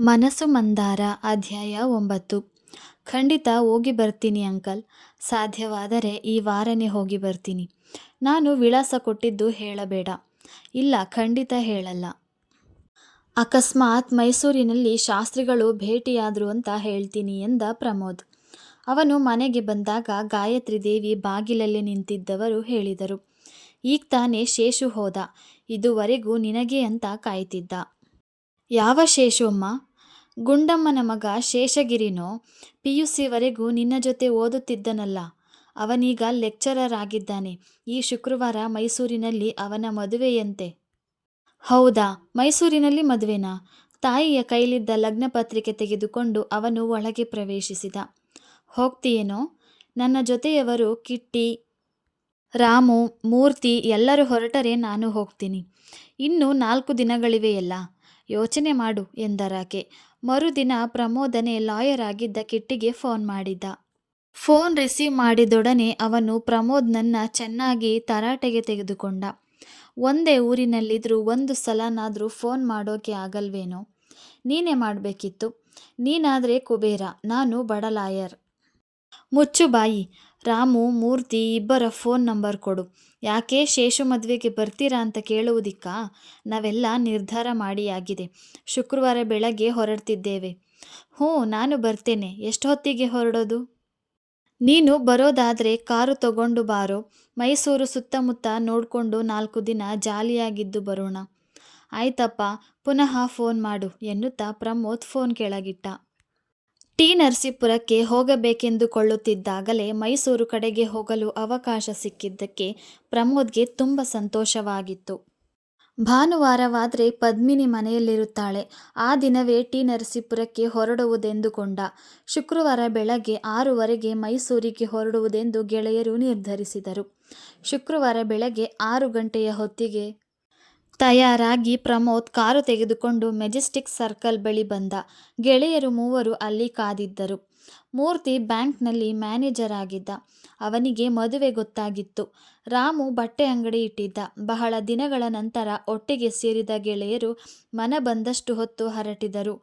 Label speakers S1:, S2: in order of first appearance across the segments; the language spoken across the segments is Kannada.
S1: ಮನಸ್ಸು ಮಂದಾರ ಅಧ್ಯಾಯ 9. ಖಂಡಿತ ಹೋಗಿ ಬರ್ತೀನಿ ಅಂಕಲ್. ಸಾಧ್ಯವಾದರೆ ಈ ವಾರನೇ ಹೋಗಿ ಬರ್ತೀನಿ. ನಾನು ವಿಳಾಸ ಕೊಟ್ಟಿದ್ದು ಹೇಳಬೇಡ. ಇಲ್ಲ, ಖಂಡಿತ ಹೇಳಲ್ಲ. ಅಕಸ್ಮಾತ್ ಮೈಸೂರಿನಲ್ಲಿ ಶಾಸ್ತ್ರಿಗಳು ಭೇಟಿಯಾದ್ರು ಅಂತ ಹೇಳ್ತೀನಿ ಎಂದ ಪ್ರಮೋದ್. ಅವನು ಮನೆಗೆ ಬಂದಾಗ ಗಾಯತ್ರಿ ದೇವಿ ಬಾಗಿಲಲ್ಲೇ ನಿಂತಿದ್ದವರು ಹೇಳಿದರು, ಈಗ ತಾನೇ ಶೇಷು ಹೋದ. ಇದುವರೆಗೂ ನಿನಗೆ ಅಂತ ಕಾಯ್ತಿದ್ದ. ಯಾವ ಶೇಷು ಅಮ್ಮ? ಗುಂಡಮ್ಮನ ಮಗ ಶೇಷಗಿರಿನೋ? PUC ವರೆಗೂ ನಿನ್ನ ಜೊತೆ ಓದುತ್ತಿದ್ದನಲ್ಲ. ಅವನೀಗ ಲೆಕ್ಚರರ್ ಆಗಿದ್ದಾನೆ. ಈ ಶುಕ್ರವಾರ ಮೈಸೂರಿನಲ್ಲಿ ಅವನ ಮದುವೆಯಂತೆ. ಹೌದಾ, ಮೈಸೂರಿನಲ್ಲಿ ಮದುವೆನಾ? ತಾಯಿಯ ಕೈಲಿದ್ದ ಲಗ್ನ ಪತ್ರಿಕೆ ತೆಗೆದುಕೊಂಡು ಅವನು ಒಳಗೆ ಪ್ರವೇಶಿಸಿದ. ಹೋಗ್ತೀಯೇನೋ? ನನ್ನ ಜೊತೆಯವರು ಕಿಟ್ಟಿ, ರಾಮು, ಮೂರ್ತಿ ಎಲ್ಲರೂ ಹೊರಟರೆ ನಾನು ಹೋಗ್ತೀನಿ. ಇನ್ನೂ 4 ದಿನಗಳಿವೆಯಲ್ಲ, ಯೋಚನೆ ಮಾಡು ಎಂದರಾಕೆ. ಮರುದಿನ ಪ್ರಮೋದನೇ ಲಾಯರ್ ಆಗಿದ್ದ ಕಿಟ್ಟಿಗೆ ಫೋನ್ ಮಾಡಿದ್ದ. ಫೋನ್ ರಿಸೀವ್ ಮಾಡಿದೊಡನೆ ಅವನು ಪ್ರಮೋದ್ನನ್ನ ಚೆನ್ನಾಗಿ ತರಾಟೆಗೆ ತೆಗೆದುಕೊಂಡ. ಒಂದೇ ಊರಿನಲ್ಲಿದ್ರೂ ಒಂದು ಸಲನಾದರೂ ಫೋನ್ ಮಾಡೋಕೆ ಆಗಲ್ವೇನೋ? ನೀನೇ ಮಾಡಬೇಕಿತ್ತು. ನೀನಾದರೆ ಕುಬೇರ, ನಾನು ಬಡ ಲಾಯರ್. ಮುಚ್ಚು ಬಾಯಿ. ರಾಮು, ಮೂರ್ತಿ ಇಬ್ಬರ ಫೋನ್ ನಂಬರ್ ಕೊಡು. ಯಾಕೆ, ಶೇಷು ಮದುವೆಗೆ ಬರ್ತೀರಾ ಅಂತ ಕೇಳುವುದಿಕ್ಕಾ? ನಾವೆಲ್ಲ ನಿರ್ಧಾರ ಮಾಡಿಯಾಗಿದೆ. ಶುಕ್ರವಾರ ಬೆಳಗ್ಗೆ ಹೊರಡ್ತಿದ್ದೇವೆ. ಹ್ಞೂ, ನಾನು ಬರ್ತೇನೆ. ಎಷ್ಟೊತ್ತಿಗೆ ಹೊರಡೋದು? ನೀನು ಬರೋದಾದರೆ ಕಾರು ತಗೊಂಡು ಬಾರೋ. ಮೈಸೂರು ಸುತ್ತಮುತ್ತ ನೋಡ್ಕೊಂಡು 4 ದಿನ ಜಾಲಿಯಾಗಿದ್ದು ಬರೋಣ. ಆಯ್ತಪ್ಪ, ಪುನಃ ಫೋನ್ ಮಾಡು ಎನ್ನುತ್ತಾ ಪ್ರಮೋದ್ ಫೋನ್ ಕೆಳಗಿಟ್ಟ. ನರಸೀಪುರಕ್ಕೆ ಹೋಗಬೇಕೆಂದುಕೊಳ್ಳುತ್ತಿದ್ದಾಗಲೇ ಮೈಸೂರು ಕಡೆಗೆ ಹೋಗಲು ಅವಕಾಶ ಸಿಕ್ಕಿದ್ದಕ್ಕೆ ಪ್ರಮೋದ್ಗೆ ತುಂಬ ಸಂತೋಷವಾಗಿತ್ತು. ಭಾನುವಾರವಾದರೆ ಪದ್ಮಿನಿ ಮನೆಯಲ್ಲಿರುತ್ತಾಳೆ. ಆ ದಿನವೇ ನರಸೀಪುರಕ್ಕೆ ಹೊರಡುವುದೆಂದುಕೊಂಡ. ಶುಕ್ರವಾರ ಬೆಳಗ್ಗೆ 6 ಮೈಸೂರಿಗೆ ಹೊರಡುವುದೆಂದು ಗೆಳೆಯರು ನಿರ್ಧರಿಸಿದರು. ಶುಕ್ರವಾರ ಬೆಳಗ್ಗೆ 6 ಗಂಟೆಯ ಹೊತ್ತಿಗೆ ತಯಾರಾಗಿ ಪ್ರಮೋದ್ ಕಾರು ತೆಗೆದುಕೊಂಡು ಮೆಜೆಸ್ಟಿಕ್ ಸರ್ಕಲ್ ಬಳಿ ಬಂದ. ಗೆಳೆಯರು 3 ಅಲ್ಲಿ ಕಾದಿದ್ದರು. ಮೂರ್ತಿ ಬ್ಯಾಂಕ್ನಲ್ಲಿ ಮ್ಯಾನೇಜರ್ ಆಗಿದ್ದ. ಅವನಿಗೆ ಮದುವೆ ಗೊತ್ತಾಗಿತ್ತು. ರಾಮು ಬಟ್ಟೆ ಅಂಗಡಿ ಇಟ್ಟಿದ್ದ. ಬಹಳ ದಿನಗಳ ನಂತರ ಒಟ್ಟಿಗೆ ಸೇರಿದ ಗೆಳೆಯರು ಮನ ಬಂದಷ್ಟು ಹೊತ್ತು ಹರಟಿದರು.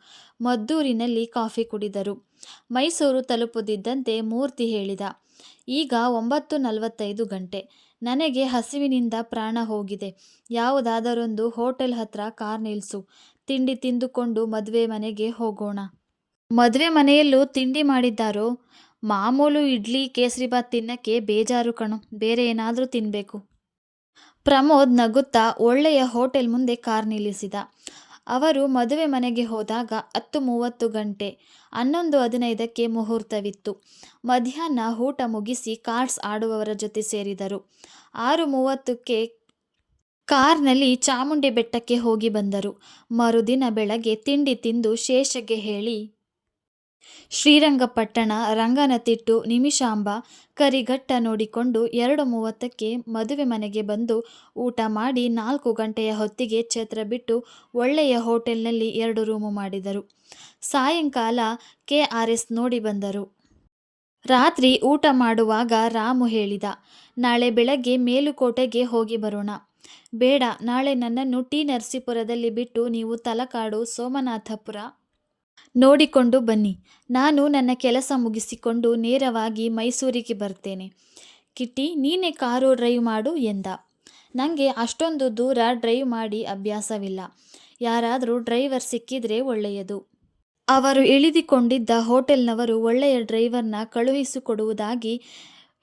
S1: ಮದ್ದೂರಿನಲ್ಲಿ ಕಾಫಿ ಕುಡಿದರು. ಮೈಸೂರು ತಲುಪುತ್ತಿದ್ದಂತೆ ಮೂರ್ತಿ ಹೇಳಿದ, ಈಗ 9:45 ಗಂಟೆ. ನನಗೆ ಹಸಿವಿನಿಂದ ಪ್ರಾಣ ಹೋಗಿದೆ. ಯಾವುದಾದರೊಂದು ಹೋಟೆಲ್ ಹತ್ರ ಕಾರ್ ನಿಲ್ಲಿಸು. ತಿಂಡಿ ತಿಂದುಕೊಂಡು ಮದುವೆ ಮನೆಗೆ ಹೋಗೋಣ. ಮದುವೆ ಮನೆಯಲ್ಲೂ ತಿಂಡಿ ಮಾಡಿದ್ದಾರೋ? ಮಾಮೂಲು ಇಡ್ಲಿ ಕೇಸರಿಬಾತ್ ತಿನ್ನಕ್ಕೆ ಬೇಜಾರು ಕಣೋ, ಬೇರೆ ಏನಾದರೂ ತಿನ್ನಬೇಕು. ಪ್ರಮೋದ್ ನಗುತ್ತಾ ಒಳ್ಳೆಯ ಹೋಟೆಲ್ ಮುಂದೆ ಕಾರ್ ನಿಲ್ಲಿಸಿದ. ಅವರು ಮದುವೆ ಮನೆಗೆ ಹೋದಾಗ 10:30 ಗಂಟೆ. 11:15ಕ್ಕೆ ಮುಹೂರ್ತವಿತ್ತು. ಮಧ್ಯಾಹ್ನ ಊಟ ಮುಗಿಸಿ ಕಾರ್ಡ್ಸ್ ಆಡುವವರ ಜೊತೆ ಸೇರಿದರು. 6:30ಕ್ಕೆ ಕಾರ್ನಲ್ಲಿ ಚಾಮುಂಡಿ ಬೆಟ್ಟಕ್ಕೆ ಹೋಗಿ ಬಂದರು. ಮರುದಿನ ಬೆಳಗ್ಗೆ ತಿಂಡಿ ತಿಂದು ಶೇಷಗೆ ಹೇಳಿ ಶ್ರೀರಂಗಪಟ್ಟಣ, ರಂಗನತಿಟ್ಟು, ನಿಮಿಷಾಂಬ, ಕರಿಘಟ್ಟ ನೋಡಿಕೊಂಡು 2:30ಕ್ಕೆ ಮದುವೆ ಮನೆಗೆ ಬಂದು ಊಟ ಮಾಡಿ 4 ಗಂಟೆಯ ಹೊತ್ತಿಗೆ ಛತ್ರ ಬಿಟ್ಟು ಒಳ್ಳೆಯ ಹೋಟೆಲ್ನಲ್ಲಿ 2 ರೂಮು ಮಾಡಿದರು. ಸಾಯಂಕಾಲ KRS ನೋಡಿ ಬಂದರು. ರಾತ್ರಿ ಊಟ ಮಾಡುವಾಗ ರಾಮು ಹೇಳಿದ, ನಾಳೆ ಬೆಳಗ್ಗೆ ಮೇಲುಕೋಟೆಗೆ ಹೋಗಿ ಬರೋಣ. ಬೇಡ, ನಾಳೆ ನನ್ನನ್ನು ನರಸೀಪುರದಲ್ಲಿ ಬಿಟ್ಟು ನೀವು ತಲಕಾಡು, ಸೋಮನಾಥಪುರ ನೋಡಿಕೊಂಡು ಬನ್ನಿ. ನಾನು ನನ್ನ ಕೆಲಸ ಮುಗಿಸಿಕೊಂಡು ನೇರವಾಗಿ ಮೈಸೂರಿಗೆ ಬರ್ತೇನೆ. ಕಿಟ್ಟಿ, ನೀನೇ ಕಾರು ಡ್ರೈವ್ ಮಾಡು ಎಂದ. ನನಗೆ ಅಷ್ಟೊಂದು ದೂರ ಡ್ರೈವ್ ಮಾಡಿ ಅಭ್ಯಾಸವಿಲ್ಲ. ಯಾರಾದರೂ ಡ್ರೈವರ್ ಸಿಕ್ಕಿದ್ರೆ ಒಳ್ಳೆಯದು. ಅವರು ಇಳಿದುಕೊಂಡಿದ್ದ ಹೋಟೆಲ್ನವರು ಒಳ್ಳೆಯ ಡ್ರೈವರ್ನ ಕಳುಹಿಸಿಕೊಡುವುದಾಗಿ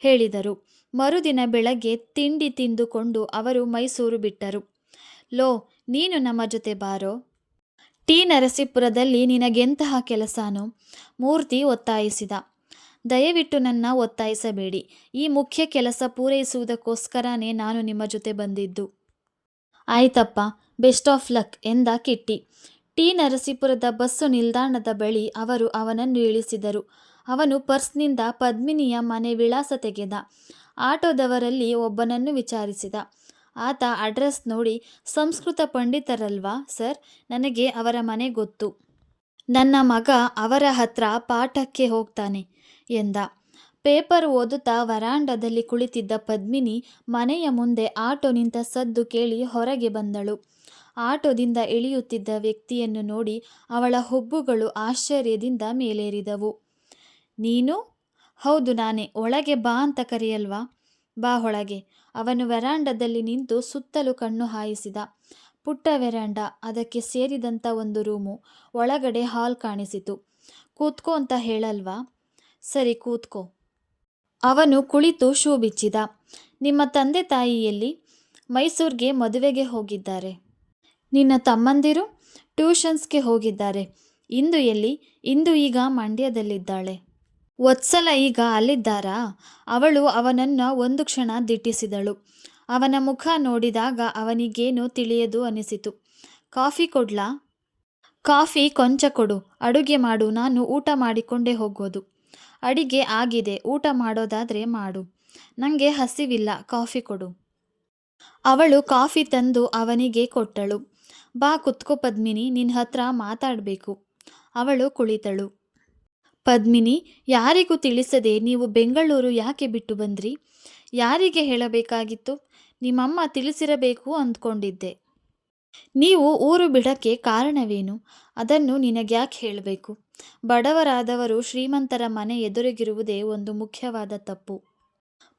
S1: ಹೇಳಿದರು. ಮರುದಿನ ಬೆಳಗ್ಗೆ ತಿಂಡಿ ತಿಂದುಕೊಂಡು ಅವರು ಮೈಸೂರು ಬಿಟ್ಟರು. ಲೋ, ನೀನು ನಮ್ಮ ಜೊತೆ ಬಾರೋ. ನರಸೀಪುರದಲ್ಲಿ ನಿನಗೆಂತಹ ಕೆಲಸನೋ? ಮೂರ್ತಿ ಒತ್ತಾಯಿಸಿದ. ದಯವಿಟ್ಟು ನನ್ನ ಒತ್ತಾಯಿಸಬೇಡಿ. ಈ ಮುಖ್ಯ ಕೆಲಸ ಪೂರೈಸುವುದಕ್ಕೋಸ್ಕರನೇ ನಾನು ನಿಮ್ಮ ಜೊತೆ ಬಂದಿದ್ದು. ಆಯ್ತಪ್ಪ, ಬೆಸ್ಟ್ ಆಫ್ ಲಕ್ ಎಂದ ಕಿಟ್ಟಿ. ನರಸೀಪುರದ ಬಸ್ಸು ನಿಲ್ದಾಣದ ಬಳಿ ಅವರು ಅವನನ್ನು ಇಳಿಸಿದರು. ಅವನು ಪರ್ಸ್ನಿಂದ ಪದ್ಮಿನಿಯ ಮನೆ ವಿಳಾಸ ತೆಗೆದ. ಆಟೋದವರಲ್ಲಿ ಒಬ್ಬನನ್ನು ವಿಚಾರಿಸಿದ. ಆತ ಅಡ್ರೆಸ್ ನೋಡಿ, ಸಂಸ್ಕೃತ ಪಂಡಿತರಲ್ವಾ ಸರ್, ನನಗೆ ಅವರ ಮನೆ ಗೊತ್ತು. ನನ್ನ ಮಗ ಅವರ ಹತ್ರ ಪಾಠಕ್ಕೆ ಹೋಗ್ತಾನೆ ಎಂದ. ಪೇಪರ್ ಓದುತ್ತಾ ವರಾಂಡದಲ್ಲಿ ಕುಳಿತಿದ್ದ ಪದ್ಮಿನಿ ಮನೆಯ ಮುಂದೆ ಆಟೋ ನಿಂತ ಸದ್ದು ಕೇಳಿ ಹೊರಗೆ ಬಂದಳು. ಆಟೋದಿಂದ ಇಳಿಯುತ್ತಿದ್ದ ವ್ಯಕ್ತಿಯನ್ನು ನೋಡಿ ಅವಳ ಹುಬ್ಬುಗಳು ಆಶ್ಚರ್ಯದಿಂದ ಮೇಲೇರಿದವು. ನೀನು? ಹೌದು ನಾನೇ. ಒಳಗೆ ಬಾ ಅಂತ ಕರೆಯಲ್ವಾ? ಬಾ ಒಳಗೆ. ಅವನು ವೆರಾಂಡದಲ್ಲಿ ನಿಂತು ಸುತ್ತಲೂ ಕಣ್ಣು ಹಾಯಿಸಿದ. ಪುಟ್ಟ ವೆರಾಂಡ, ಅದಕ್ಕೆ ಸೇರಿದಂಥ ಒಂದು ರೂಮು, ಒಳಗಡೆ ಹಾಲ್ ಕಾಣಿಸಿತು. ಕೂತ್ಕೋ ಅಂತ ಹೇಳಲ್ವಾ? ಸರಿ ಕೂತ್ಕೋ. ಅವನು ಕುಳಿತು ಶೂ ಬಿಚ್ಚಿದ. ನಿಮ್ಮ ತಂದೆ ತಾಯಿ ಎಲ್ಲಿ? ಮೈಸೂರಿಗೆ ಮದುವೆಗೆ ಹೋಗಿದ್ದಾರೆ. ನಿನ್ನ ತಮ್ಮಂದಿರು? ಟ್ಯೂಷನ್ಸ್ಗೆ ಹೋಗಿದ್ದಾರೆ. ಇಂದು ಎಲ್ಲಿ? ಇಂದು ಈಗ ಮಂಡ್ಯದಲ್ಲಿದ್ದಾಳೆ. ವತ್ಸಲ ಈಗ ಅಲ್ಲಿದ್ದಾರಾ? ಅವಳು ಅವನನ್ನು ಒಂದು ಕ್ಷಣ ದಿಟ್ಟಿಸಿದಳು. ಅವನ ಮುಖ ನೋಡಿದಾಗ ಅವನಿಗೇನು ತಿಳಿಯದು ಅನಿಸಿತು. ಕಾಫಿ ಕೊಡ್ಲಾ? ಕಾಫಿ ಕೊಂಚ ಕೊಡು. ಅಡುಗೆ ಮಾಡು, ನಾನು ಊಟ ಮಾಡಿಕೊಂಡೇ ಹೋಗೋದು. ಅಡಿಗೆ ಆಗಿದೆ, ಊಟ ಮಾಡೋದಾದ್ರೆ ಮಾಡು. ನನಗೆ ಹಸಿವಿಲ್ಲ, ಕಾಫಿ ಕೊಡು. ಅವಳು ಕಾಫಿ ತಂದು ಅವನಿಗೆ ಕೊಟ್ಟಳು. ಬಾ ಕುತ್ಕೋ ಪದ್ಮಿನಿ, ನಿನ್ನ ಹತ್ರ ಮಾತಾಡಬೇಕು. ಅವಳು ಕುಳಿತಳು. ಪದ್ಮಿನಿ, ಯಾರಿಗೂ ತಿಳಿಸದೆ ನೀವು ಬೆಂಗಳೂರು ಯಾಕೆ ಬಿಟ್ಟು ಬಂದ್ರಿ? ಯಾರಿಗೆ ಹೇಳಬೇಕಾಗಿತ್ತು? ನಿಮ್ಮಮ್ಮ ತಿಳಿಸಿರಬೇಕು ಅಂದ್ಕೊಂಡಿದ್ದೆ. ನೀವು ಊರು ಬಿಡಕ್ಕೆ ಕಾರಣವೇನು? ಅದನ್ನು ನಿನಗ್ಯಾಕೆ ಹೇಳಬೇಕು? ಬಡವರಾದವರು ಶ್ರೀಮಂತರ ಮನೆ ಎದುರಿಗಿರುವುದೇ ಒಂದು ಮುಖ್ಯವಾದ ತಪ್ಪು.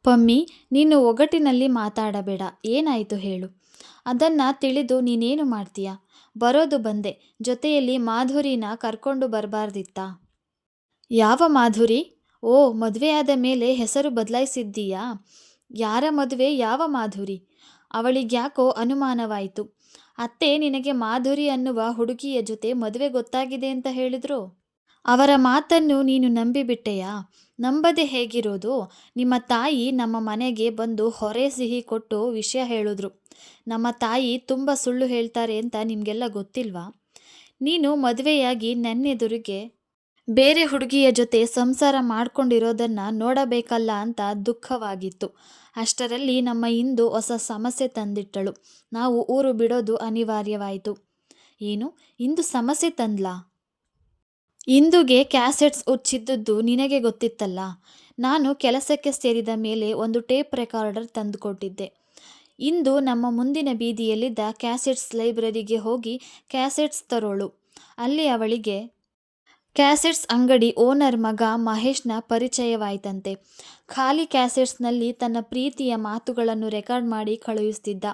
S1: ಪಮ್ಮಿ, ನೀನು ಒಗಟಿನಲ್ಲಿ ಮಾತಾಡಬೇಡ. ಏನಾಯಿತು ಹೇಳು. ಅದನ್ನು ತಿಳಿದು ನೀನೇನು ಮಾಡ್ತೀಯ? ಬರೋದು ಬಂದೆ, ಜೊತೆಯಲ್ಲಿ ಮಾಧುರಿನ ಕರ್ಕೊಂಡು ಬರಬಾರ್ದಿತ್ತಾ? ಯಾವ ಮಾಧುರಿ? ಓ, ಮದುವೆಯಾದ ಮೇಲೆ ಹೆಸರು ಬದಲಾಯಿಸಿದ್ದೀಯಾ? ಯಾರ ಮದುವೆ? ಯಾವ ಮಾಧುರಿ? ಅವಳಿಗ್ಯಾಕೋ ಅನುಮಾನವಾಯಿತು. ಅತ್ತೆ ನಿನಗೆ ಮಾಧುರಿ ಅನ್ನುವ ಹುಡುಗಿಯ ಜೊತೆ ಮದುವೆ ಗೊತ್ತಾಗಿದೆ ಅಂತ ಹೇಳಿದ್ರು. ಅವರ ಮಾತನ್ನು ನೀನು ನಂಬಿಬಿಟ್ಟೆಯಾ? ನಂಬದೆ ಹೇಗಿರೋದು? ನಿಮ್ಮ ತಾಯಿ ನಮ್ಮ ಮನೆಗೆ ಬಂದು ಹೊರೆ ಸಿಹಿ ಕೊಟ್ಟು ವಿಷಯ ಹೇಳಿದ್ರು. ನಮ್ಮ ತಾಯಿ ತುಂಬ ಸುಳ್ಳು ಹೇಳ್ತಾರೆ ಅಂತ ನಿಮಗೆಲ್ಲ ಗೊತ್ತಿಲ್ವಾ? ನೀನು ಮದುವೆಯಾಗಿ ನನ್ನೆದುರಿಗೆ ಬೇರೆ ಹುಡುಗಿಯ ಜೊತೆ ಸಂಸಾರ ಮಾಡ್ಕೊಂಡಿರೋದನ್ನು ನೋಡಬೇಕಲ್ಲ ಅಂತ ದುಃಖವಾಗಿತ್ತು. ಅಷ್ಟರಲ್ಲಿ ನಮ್ಮ ಇಂದು ಹೊಸ ಸಮಸ್ಯೆ ತಂದಿಟ್ಟಳು. ನಾವು ಊರು ಬಿಡೋದು ಅನಿವಾರ್ಯವಾಯಿತು. ಏನು? ಇಂದು ಸಮಸ್ಯೆ ತಂದ್ಲಾ? ಇಂದುಗೆ ಕ್ಯಾಸೆಟ್ಸ್ ಹುಚ್ಚಿದ್ದದ್ದು ನಿನಗೆ ಗೊತ್ತಿತ್ತಲ್ಲ. ನಾನು ಕೆಲಸಕ್ಕೆ ಸೇರಿದ ಮೇಲೆ ಒಂದು ಟೇಪ್ ರೆಕಾರ್ಡರ್ ತಂದುಕೊಟ್ಟಿದ್ದೆ. ಇಂದು ನಮ್ಮ ಮುಂದಿನ ಬೀದಿಯಲ್ಲಿದ್ದ ಕ್ಯಾಸೆಟ್ಸ್ ಲೈಬ್ರರಿಗೆ ಹೋಗಿ ಕ್ಯಾಸೆಟ್ಸ್ ತರೋಳು. ಅಲ್ಲಿ ಅವಳಿಗೆ ಕ್ಯಾಸೆಟ್ಸ್ ಅಂಗಡಿ ಓನರ್ ಮಗ ಮಹೇಶ್ನ ಪರಿಚಯವಾಯ್ತಂತೆ. ಖಾಲಿ ಕ್ಯಾಸೆಟ್ಸ್ನಲ್ಲಿ ತನ್ನ ಪ್ರೀತಿಯ ಮಾತುಗಳನ್ನು ರೆಕಾರ್ಡ್ ಮಾಡಿ ಕಳುಹಿಸ್ತಿದ್ದ.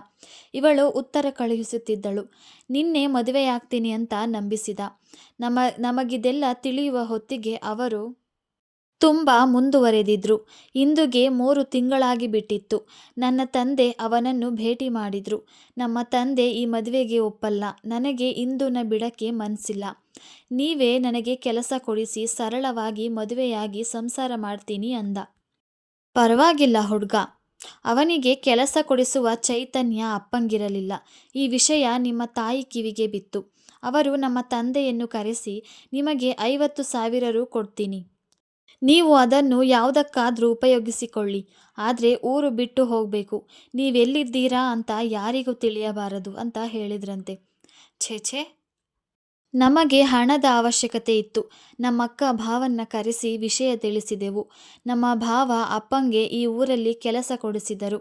S1: ಇವಳು ಉತ್ತರ ಕಳುಹಿಸುತ್ತಿದ್ದಳು. ನಿನ್ನೆ ಮದುವೆಯಾಗ್ತೀನಿ ಅಂತ ನಂಬಿಸಿದ. ನಮಗಿದೆಲ್ಲ ತಿಳಿಯುವ ಹೊತ್ತಿಗೆ ಅವರು ತುಂಬ ಮುಂದುವರೆದಿದ್ರು. ಇಂದುಗೆ 3 ತಿಂಗಳಾಗಿ ಬಿಟ್ಟಿತ್ತು. ನನ್ನ ತಂದೆ ಅವನನ್ನು ಭೇಟಿ ಮಾಡಿದ್ರು. ನಮ್ಮ ತಂದೆ ಈ ಮದುವೆಗೆ ಒಪ್ಪಲ್ಲ. ನನಗೆ ಇಂದುನ ಬಿಡಕ್ಕೆ ಮನಸ್ಸಿಲ್ಲ. ನೀವೇ ನನಗೆ ಕೆಲಸ ಕೊಡಿಸಿ ಸರಳವಾಗಿ ಮದುವೆಯಾಗಿ ಸಂಸಾರ ಮಾಡ್ತೀನಿ ಅಂದ. ಪರವಾಗಿಲ್ಲ ಹುಡುಗ. ಅವನಿಗೆ ಕೆಲಸ ಕೊಡಿಸುವ ಚೈತನ್ಯ ಅಪ್ಪಂಗಿರಲಿಲ್ಲ. ಈ ವಿಷಯ ನಿಮ್ಮ ತಾಯಿ ಕಿವಿಗೆ ಬಿತ್ತು. ಅವರು ನಮ್ಮ ತಂದೆಯನ್ನು ಕರೆಸಿ, ನಿಮಗೆ 50,000 ರು ಕೊಡ್ತೀನಿ, ನೀವು ಅದನ್ನು ಯಾವುದಕ್ಕಾದ್ರೂ ಉಪಯೋಗಿಸಿಕೊಳ್ಳಿ, ಆದರೆ ಊರು ಬಿಟ್ಟು ಹೋಗಬೇಕು, ನೀವೆಲ್ಲಿದ್ದೀರಾ ಅಂತ ಯಾರಿಗೂ ತಿಳಿಯಬಾರದು ಅಂತ ಹೇಳಿದ್ರಂತೆ. ಛೇ, ನಮಗೆ ಹಣದ ಅವಶ್ಯಕತೆ ಇತ್ತು. ನಮ್ಮಕ್ಕ ಭಾವನ್ನ ಕರೆಸಿ ವಿಷಯ ತಿಳಿಸಿದೆವು. ನಮ್ಮ ಭಾವ ಅಪ್ಪಂಗೆ ಈ ಊರಲ್ಲಿ ಕೆಲಸ ಕೊಡಿಸಿದರು.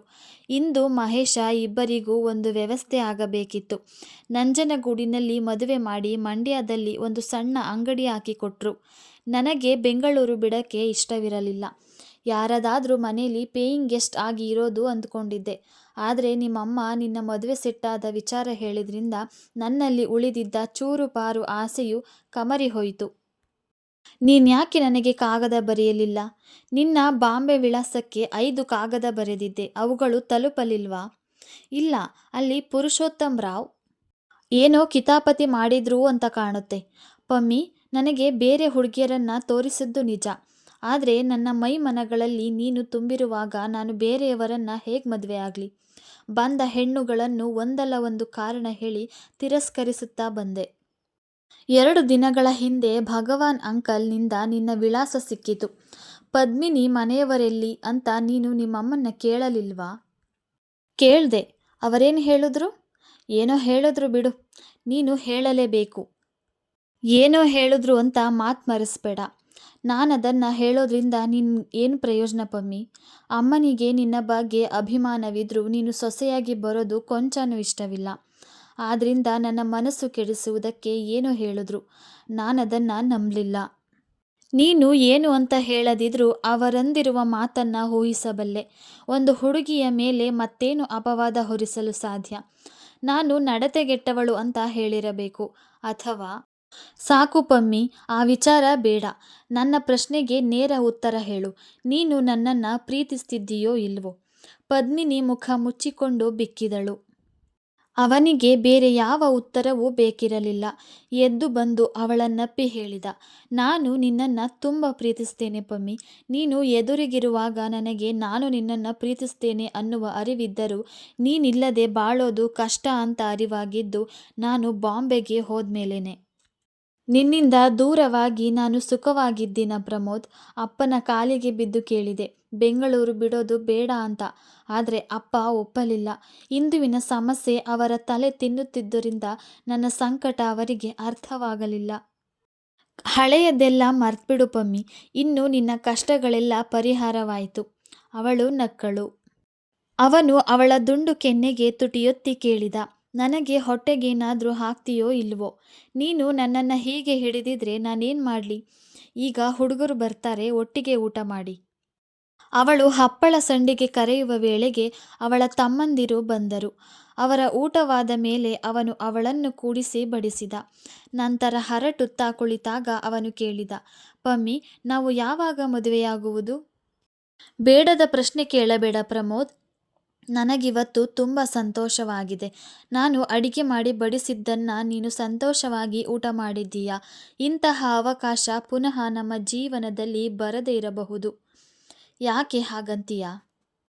S1: ಇಂದು ಮಹೇಶ ಇಬ್ಬರಿಗೂ ಒಂದು ವ್ಯವಸ್ಥೆ ಆಗಬೇಕಿತ್ತು. ನಂಜನಗೂಡಿನಲ್ಲಿ ಮದುವೆ ಮಾಡಿ ಮಂಡ್ಯದಲ್ಲಿ ಒಂದು ಸಣ್ಣ ಅಂಗಡಿ ಹಾಕಿಕೊಟ್ರು. ನನಗೆ ಬೆಂಗಳೂರು ಬಿಡಕ್ಕೆ ಇಷ್ಟವಿರಲಿಲ್ಲ. ಯಾರದಾದ್ರೂ ಮನೇಲಿ ಪೇಯಿಂಗ್ ಗೆಸ್ಟ್ ಆಗಿ ಇರೋದು ಅಂದ್ಕೊಂಡಿದ್ದೆ. ಆದರೆ ನಿಮ್ಮಮ್ಮ ನಿನ್ನ ಮದುವೆ ಸೆಟ್ಟಾದ ವಿಚಾರ ಹೇಳಿದ್ರಿಂದ ನನ್ನಲ್ಲಿ ಉಳಿದಿದ್ದ ಚೂರು ಪಾರು ಆಸೆಯು ಕಮರಿ ಹೋಯಿತು. ನೀನ್ಯಾಕೆ ನನಗೆ ಕಾಗದ ಬರೆಯಲಿಲ್ಲ? ನಿನ್ನ ಬಾಂಬೆ ವಿಳಾಸಕ್ಕೆ 5 ಕಾಗದ ಬರೆದಿದ್ದೆ, ಅವುಗಳು ತಲುಪಲಿಲ್ವಾ? ಇಲ್ಲ, ಅಲ್ಲಿ ಪುರುಷೋತ್ತಮ್ ರಾವ್ ಏನೋ ಕಿತಾಪತಿ ಮಾಡಿದ್ರು ಅಂತ ಕಾಣುತ್ತೆ. ಪಮ್ಮಿ, ನನಗೆ ಬೇರೆ ಹುಡುಗಿಯರನ್ನ ತೋರಿಸಿದ್ದು ನಿಜ. ಆದರೆ ನನ್ನ ಮೈ ಮನಗಳಲ್ಲಿ ನೀನು ತುಂಬಿರುವಾಗ ನಾನು ಬೇರೆಯವರನ್ನ ಹೇಗೆ ಮದುವೆ ಆಗಲಿ? ಬಂದ ಹೆಣ್ಣುಗಳನ್ನು ಒಂದಲ್ಲ ಒಂದು ಕಾರಣ ಹೇಳಿ ತಿರಸ್ಕರಿಸುತ್ತಾ ಬಂದೆ. 2 ದಿನಗಳ ಹಿಂದೆ ಭಗವಾನ್ ಅಂಕಲ್ ನಿಂದ ನಿನ್ನ ವಿಳಾಸ ಸಿಕ್ಕಿತು. ಪದ್ಮಿನಿ ಮನೆಯವರೆಲ್ಲಿ ಅಂತ ನೀನು ನಿಮ್ಮಮ್ಮನ್ನ ಕೇಳಲಿಲ್ವಾ? ಕೇಳ್ದೆ. ಅವರೇನು ಹೇಳಿದ್ರು? ಏನೋ ಹೇಳಿದ್ರು ಬಿಡು, ನೀನು ಹೇಳಲೇಬೇಕು. ಏನೋ ಹೇಳಿದ್ರು ಅಂತ ಮಾತು ಮರೆಸ್ಬೇಡ. ನಾನದನ್ನು ಹೇಳೋದ್ರಿಂದ ಏನು ಪ್ರಯೋಜನ ಪಮ್ಮಿ? ಅಮ್ಮನಿಗೆ ನಿನ್ನ ಬಗ್ಗೆ ಅಭಿಮಾನವಿದ್ರೂ ನೀನು ಸೊಸೆಯಾಗಿ ಬರೋದು ಕೊಂಚನೂ ಇಷ್ಟವಿಲ್ಲ. ಆದ್ದರಿಂದ ನನ್ನ ಮನಸ್ಸು ಕೆಡಿಸುವುದಕ್ಕೆ ಏನೋ ಹೇಳಿದ್ರು. ನಾನದನ್ನು ನಂಬಲಿಲ್ಲ. ನೀನು ಏನು ಅಂತ ಹೇಳದಿದ್ರೂ ಅವರಂದಿರುವ ಮಾತನ್ನು ಊಹಿಸಬಲ್ಲೆ. ಒಂದು ಹುಡುಗಿಯ ಮೇಲೆ ಮತ್ತೇನು ಅಪವಾದ ಹೊರಿಸಲು ಸಾಧ್ಯ? ನಾನು ನಡತೆಗೆಟ್ಟವಳು ಅಂತ ಹೇಳಿರಬೇಕು. ಅಥವಾ ಸಾಕು ಪಮ್ಮಿ, ಆ ವಿಚಾರ ಬೇಡ. ನನ್ನ ಪ್ರಶ್ನೆಗೆ ನೇರ ಉತ್ತರ ಹೇಳು. ನೀನು ನನ್ನನ್ನು ಪ್ರೀತಿಸ್ತಿದ್ದೀಯೋ ಇಲ್ವೋ? ಪದ್ಮಿನಿ ಮುಖ ಮುಚ್ಚಿಕೊಂಡು ಬಿಕ್ಕಿದಳು. ಅವನಿಗೆ ಬೇರೆ ಯಾವ ಉತ್ತರವೂ ಬೇಕಿರಲಿಲ್ಲ. ಎದ್ದು ಬಂದು ಅವಳನ್ನಪ್ಪಿ ಹೇಳಿದ, ನಾನು ನಿನ್ನನ್ನು ತುಂಬ ಪ್ರೀತಿಸ್ತೇನೆ ಪಮ್ಮಿ. ನೀನು ಎದುರಿಗಿರುವಾಗ ನನಗೆ ನಾನು ನಿನ್ನನ್ನು ಪ್ರೀತಿಸ್ತೇನೆ ಅನ್ನುವ ಅರಿವಿದ್ದರೂ ನೀನಿಲ್ಲದೆ ಬಾಳೋದು ಕಷ್ಟ ಅಂತ ಅರಿವಾಗಿದ್ದು ನಾನು ಬಾಂಬೆಗೆ ಹೋದ್ಮೇಲೇನೆ. ನಿನ್ನಿಂದ ದೂರವಾಗಿ ನಾನು ಸುಖವಾಗಿದ್ದೀನ ಪ್ರಮೋದ್? ಅಪ್ಪನ ಕಾಲಿಗೆ ಬಿದ್ದು ಕೇಳಿದೆ, ಬೆಂಗಳೂರು ಬಿಡೋದು ಬೇಡ ಅಂತ. ಆದರೆ ಅಪ್ಪ ಒಪ್ಪಲಿಲ್ಲ. ಇಂದುವಿನ ಸಮಸ್ಯೆ ಅವರ ತಲೆ ತಿನ್ನುತ್ತಿದ್ದರಿಂದ ನನ್ನ ಸಂಕಟ ಅವರಿಗೆ ಅರ್ಥವಾಗಲಿಲ್ಲ. ಹಳೆಯದೆಲ್ಲ ಮರ್ತ್ಬಿಡು ಪಮ್ಮಿ, ಇನ್ನು ನಿನ್ನ ಕಷ್ಟಗಳೆಲ್ಲ ಪರಿಹಾರವಾಯಿತು. ಅವಳು ನಕ್ಕಳು. ಅವನು ಅವಳ ದುಂಡು ಕೆನ್ನೆಗೆ ತುಟಿಯೊತ್ತಿ ಕೇಳಿದ, ನನಗೆ ಹೊಟ್ಟೆಗೇನಾದರೂ ಹಾಕ್ತೀಯೋ ಇಲ್ವೋ? ನೀನು ನನ್ನನ್ನು ಹೀಗೆ ಹಿಡಿದಿದ್ರೆ ನಾನೇನು ಮಾಡಲಿ? ಈಗ ಹುಡುಗರು ಬರ್ತಾರೆ, ಒಟ್ಟಿಗೆ ಊಟ ಮಾಡಿ. ಅವಳು ಹಪ್ಪಳ ಸಂಡಿಗೆ ಕರೆಯುವ ವೇಳೆಗೆ ಅವಳ ತಮ್ಮಂದಿರು ಬಂದರು. ಅವರ ಊಟವಾದ ಮೇಲೆ ಅವನು ಅವಳನ್ನು ಕೂಡಿಸಿ ಬಡಿಸಿದ. ನಂತರ ಹರಟುತ್ತಾ ಕುಳಿತಾಗ ಅವನು ಕೇಳಿದ, ಪಮ್ಮಿ, ನಾವು ಯಾವಾಗ ಮದುವೆಯಾಗುವುದು? ಬೇಡದ ಪ್ರಶ್ನೆ ಕೇಳಬೇಡ ಪ್ರಮೋದ್. ನನಗಿವತ್ತು ತುಂಬ ಸಂತೋಷವಾಗಿದೆ. ನಾನು ಅಡಿಗೆ ಮಾಡಿ ಬಡಿಸಿದ್ದನ್ನು ನೀನು ಸಂತೋಷವಾಗಿ ಊಟ ಮಾಡಿದ್ದೀಯಾ? ಇಂತಹ ಅವಕಾಶ ಪುನಃ ನಮ್ಮ ಜೀವನದಲ್ಲಿ ಬರದೇ ಇರಬಹುದು. ಯಾಕೆ ಹಾಗಂತೀಯ?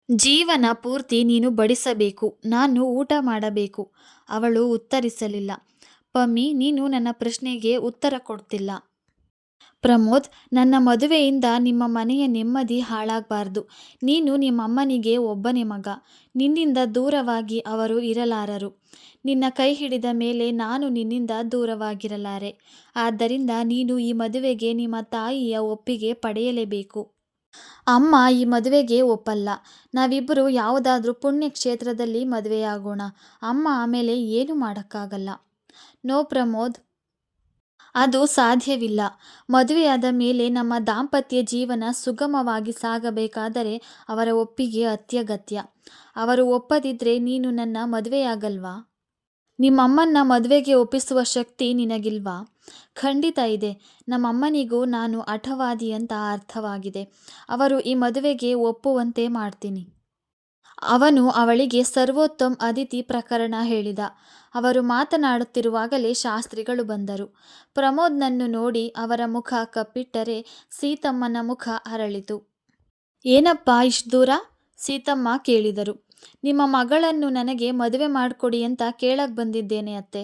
S1: ಜೀವನ ಪೂರ್ತಿ ನೀನು ಬಡಿಸಬೇಕು, ನಾನು ಊಟ ಮಾಡಬೇಕು. ಅವಳು ಉತ್ತರಿಸಲಿಲ್ಲ. ಪಮ್ಮಿ, ನೀನು ನನ್ನ ಪ್ರಶ್ನೆಗೆ ಉತ್ತರ ಕೊಡ್ತಿಲ್ಲ. ಪ್ರಮೋದ್, ನನ್ನ ಮದುವೆಯಿಂದ ನಿಮ್ಮ ಮನೆಯ ನೆಮ್ಮದಿ ಹಾಳಾಗಬಾರ್ದು. ನೀನು ನಿಮ್ಮಮ್ಮನಿಗೆ ಒಬ್ಬನೇ ಮಗ. ನಿನ್ನಿಂದ ದೂರವಾಗಿ ಅವರು ಇರಲಾರರು. ನಿನ್ನ ಕೈ ಹಿಡಿದ ಮೇಲೆ ನಾನು ನಿನ್ನಿಂದ ದೂರವಾಗಿರಲಾರೆ. ಆದ್ದರಿಂದ ನೀನು ಈ ಮದುವೆಗೆ ನಿಮ್ಮ ತಾಯಿಯ ಒಪ್ಪಿಗೆ ಪಡೆಯಲೇಬೇಕು. ಅಮ್ಮ ಈ ಮದುವೆಗೆ ಒಪ್ಪಲ್ಲ. ನಾವಿಬ್ಬರು ಯಾವುದಾದ್ರೂ ಪುಣ್ಯಕ್ಷೇತ್ರದಲ್ಲಿ ಮದುವೆಯಾಗೋಣ. ಅಮ್ಮ ಆಮೇಲೆ ಏನು ಮಾಡೋಕ್ಕಾಗಲ್ಲ. ನೋ ಪ್ರಮೋದ್, ಅದು ಸಾಧ್ಯವಿಲ್ಲ. ಮದುವೆಯಾದ ಮೇಲೆ ನಮ್ಮ ದಾಂಪತ್ಯ ಜೀವನ ಸುಗಮವಾಗಿ ಸಾಗಬೇಕಾದರೆ ಅವರ ಒಪ್ಪಿಗೆ ಅತ್ಯಗತ್ಯ. ಅವರು ಒಪ್ಪದಿದ್ದರೆ ನೀನು ನನ್ನ ಮದುವೆಯಾಗಲ್ವಾ? ನಿಮ್ಮಮ್ಮನ್ನ ಮದುವೆಗೆ ಒಪ್ಪಿಸುವ ಶಕ್ತಿ ನಿನಗಿಲ್ವಾ? ಖಂಡಿತ ಇದೆ. ನಮ್ಮಮ್ಮನಿಗೂ ನಾನು ಹಠವಾದಿ ಅಂತ ಅರ್ಥವಾಗಿದೆ. ಅವರು ಈ ಮದುವೆಗೆ ಒಪ್ಪುವಂತೆ ಮಾಡ್ತೀನಿ. ಅವನು ಅವಳಿಗೆ ಸರ್ವೋತ್ತಮ್ ಅದಿತಿ ಪ್ರಕರಣ ಹೇಳಿದ. ಅವರು ಮಾತನಾಡುತ್ತಿರುವಾಗಲೇ ಶಾಸ್ತ್ರಿಗಳು ಬಂದರು. ಪ್ರಮೋದ್ನನ್ನು ನೋಡಿ ಅವರ ಮುಖ ಕಪ್ಪಿಟ್ಟರೆ ಸೀತಮ್ಮನ ಮುಖ ಅರಳಿತು. ಏನಪ್ಪ ಇಷ್ಟು ದೂರ? ಸೀತಮ್ಮ ಕೇಳಿದರು. ನಿಮ್ಮ ಮಗಳನ್ನು ನನಗೆ ಮದುವೆ ಮಾಡಿಕೊಡಿ ಅಂತ ಕೇಳಕ್ಕೆ ಬಂದಿದ್ದೇನೆ ಅತ್ತೆ.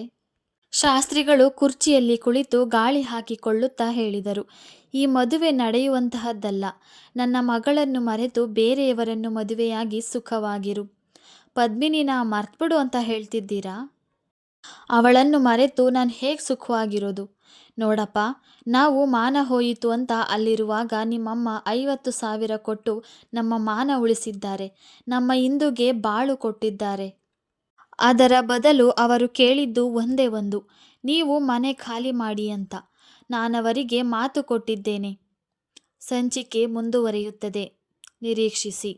S1: ಶಾಸ್ತ್ರಿಗಳು ಕುರ್ಚಿಯಲ್ಲಿ ಕುಳಿತು ಗಾಳಿ ಹಾಕಿಕೊಳ್ಳುತ್ತಾ ಹೇಳಿದರು. ಈ ಮದುವೆ ನಡೆಯುವಂತಹದ್ದಲ್ಲ. ನನ್ನ ಮಗಳನ್ನು ಮರೆತು ಬೇರೆಯವರನ್ನು ಮದುವೆಯಾಗಿ ಸುಖವಾಗಿರು. ಪದ್ಮಿನಿನ ಮರ್ತ್ಬಿಡು ಅಂತ ಹೇಳ್ತಿದ್ದೀರಾ? ಅವಳನ್ನು ಮರೆತು ನಾನು ಹೇಗೆ ಸುಖವಾಗಿರೋದು? ನೋಡಪ್ಪ, ನಾವು ಮಾನ ಹೋಯಿತು ಅಂತ ಅಲ್ಲಿರುವಾಗ ನಿಮ್ಮಮ್ಮ 50,000 ಕೊಟ್ಟು ನಮ್ಮ ಮಾನ ಉಳಿಸಿದ್ದಾರೆ. ನಮ್ಮ ಇಂದುಗೆ ಬಾಳು ಕೊಟ್ಟಿದ್ದಾರೆ. ಅದರ ಬದಲು ಅವರು ಕೇಳಿದ್ದು ಒಂದೇ ಒಂದು, ನೀವು ಮನೆ ಖಾಲಿ ಮಾಡಿ ಅಂತ. ನಾನವರಿಗೆ ಮಾತು ಕೊಟ್ಟಿದ್ದೇನೆ. ಸಂಚಿಕೆ ಮುಂದುವರಿಯುತ್ತದೆ. ನಿರೀಕ್ಷಿಸಿ.